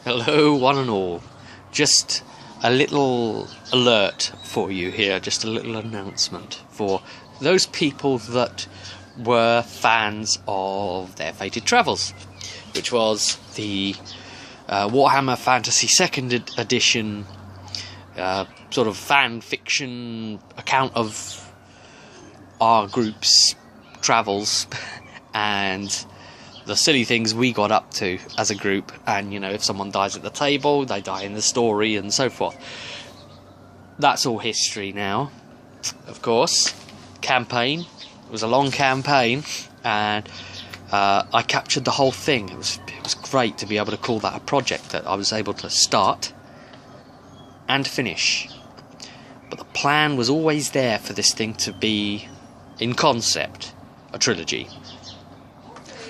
Hello, one and all. Just a little alert for you here, just a little announcement for those people that were fans of Their Fated Travels, which was the Warhammer Fantasy 2nd Edition sort of fan fiction account of our group's travels and the silly things we got up to as a group. And, you know, if someone dies at the table, they die in the story and so forth. That's all history now, of course. Campaign. It was a long campaign, and I captured the whole thing. It was great to be able to call that a project that I was able to start and finish. But the plan was always there for this thing to be, in concept, a trilogy.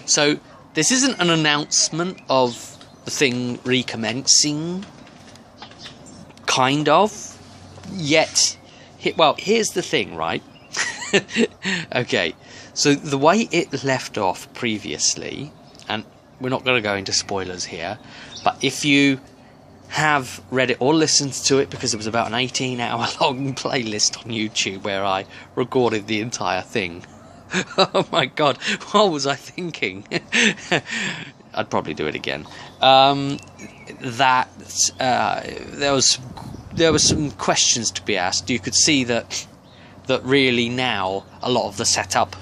So this isn't an announcement of the thing recommencing, kind of, yet. Well, here's the thing, right? Okay, so the way it left off previously, and we're not going to go into spoilers here, but if you have read it or listened to it, because it was about an 18-hour long playlist on YouTube where I recorded the entire thing. Oh my god, what was I thinking? I'd probably do it again. There was some questions to be asked. You could see that really now a lot of the setup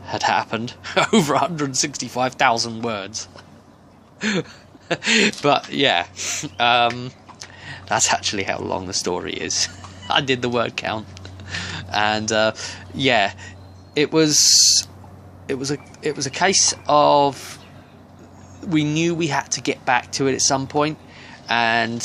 had happened. Over 165,000 words. But yeah, that's actually how long the story is. I did the word count, and yeah. It was a case of we knew we had to get back to it at some point, and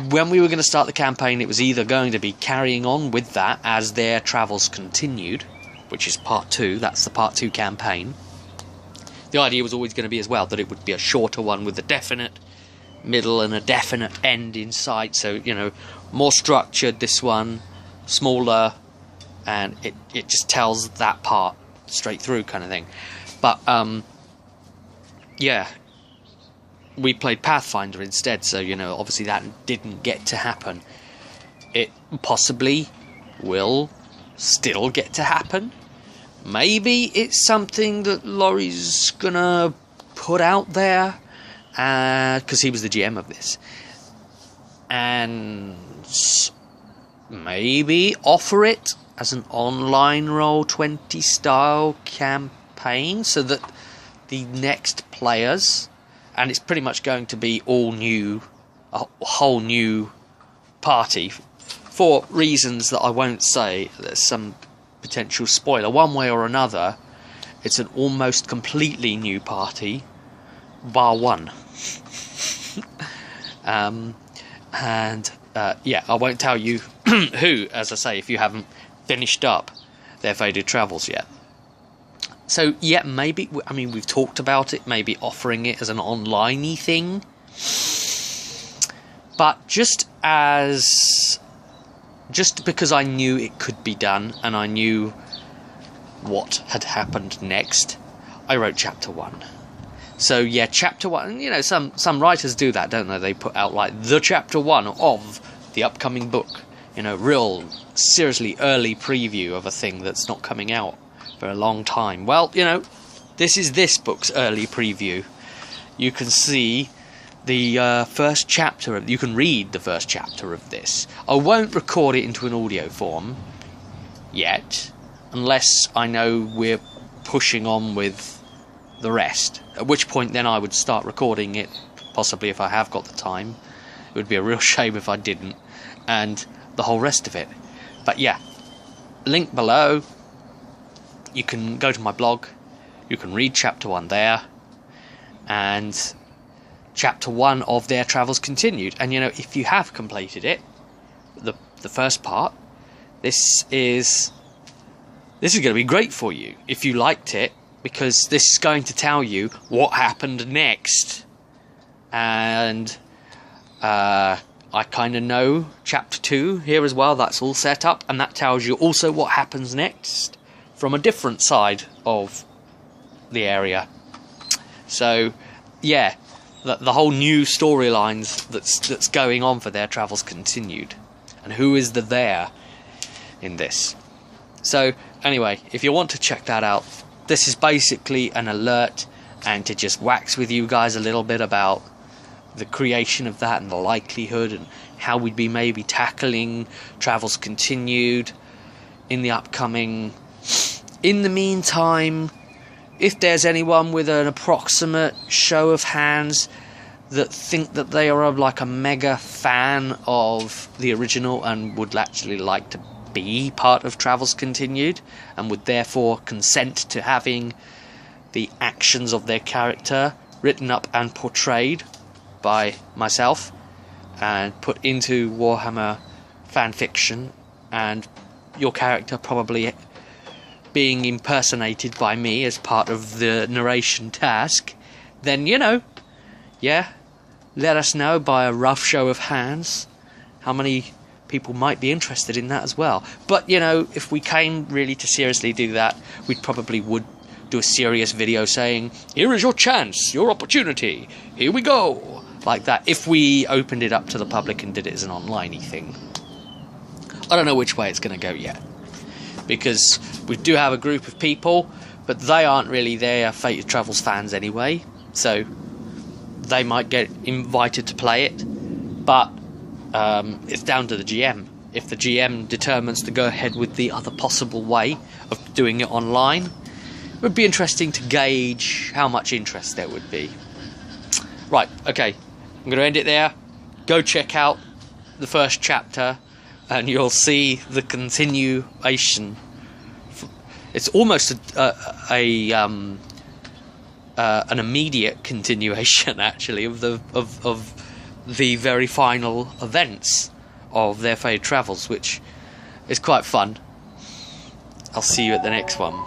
when we were going to start the campaign, it was either going to be carrying on with that as their travels continued, which is part 2. That's the part 2 campaign. The idea was always going to be as well that it would be a shorter one with a definite middle and a definite end in sight. So, you know, more structured. This one, smaller. And it just tells that part straight through, kind of thing. But yeah, we played Pathfinder instead, so, you know, obviously that didn't get to happen. It possibly will still get to happen. Maybe it's something that Laurie's gonna put out there, because he was the GM of this, and maybe offer it as an online Roll20 style campaign, so that the next players, and it's pretty much going to be all new, a whole new party, for reasons that I won't say. There's some potential spoiler. One way or another, it's an almost completely new party, bar one. Yeah, I won't tell you who, as I say, if you haven't finished up Their Fated Travels yet. So yeah, maybe, I mean, we've talked about it, maybe offering it as an online-y thing, but just because I knew it could be done and I knew what had happened next, I wrote chapter 1. So yeah, chapter 1, you know, some writers do that, don't they? They put out like the chapter 1 of the upcoming book. You know, real, seriously early preview of a thing that's not coming out for a long time. Well, you know, this is this book's early preview. You can see the first chapter you can read the first chapter of this. I won't record it into an audio form yet, unless I know we're pushing on with the rest. At which point then I would start recording it, possibly if I have got the time. It would be a real shame if I didn't. And the whole rest of it. But yeah, link below. You can go to my blog, you can read chapter 1 there, and chapter 1 of Their Travels Continued. And you know, if you have completed it, the first part, this is going to be great for you if you liked it, because this is going to tell you what happened next. And I kind of know chapter 2 here as well. That's all set up, and that tells you also what happens next from a different side of the area. So yeah, the whole new storylines that's going on for Their Travels Continued, and who is the there in this. So anyway, if you want to check that out, this is basically an alert and to just wax with you guys a little bit about the creation of that and the likelihood and how we'd be maybe tackling Travels Continued in the upcoming. In the meantime, if there's anyone with an approximate show of hands that think that they are like a mega fan of the original and would actually like to be part of Travels Continued and would therefore consent to having the actions of their character written up and portrayed by myself and put into Warhammer fanfiction, and your character probably being impersonated by me as part of the narration task, then, you know, yeah, let us know by a rough show of hands how many people might be interested in that as well. But, you know, if we came really to seriously do that, we'd probably would do a serious video saying, here is your chance, your opportunity, here we go, like that, if we opened it up to the public and did it as an online-y thing. I don't know which way it's going to go yet, because we do have a group of people, but they aren't really there Fated Travels fans anyway, so they might get invited to play it, but it's down to the GM. If the GM determines to go ahead with the other possible way of doing it online, it would be interesting to gauge how much interest there would be. Right, okay, I'm going to end it there. Go check out the first chapter and you'll see the continuation. It's almost an immediate continuation, actually, of the very final events of Their Fated Travels, which is quite fun. I'll see you at the next one.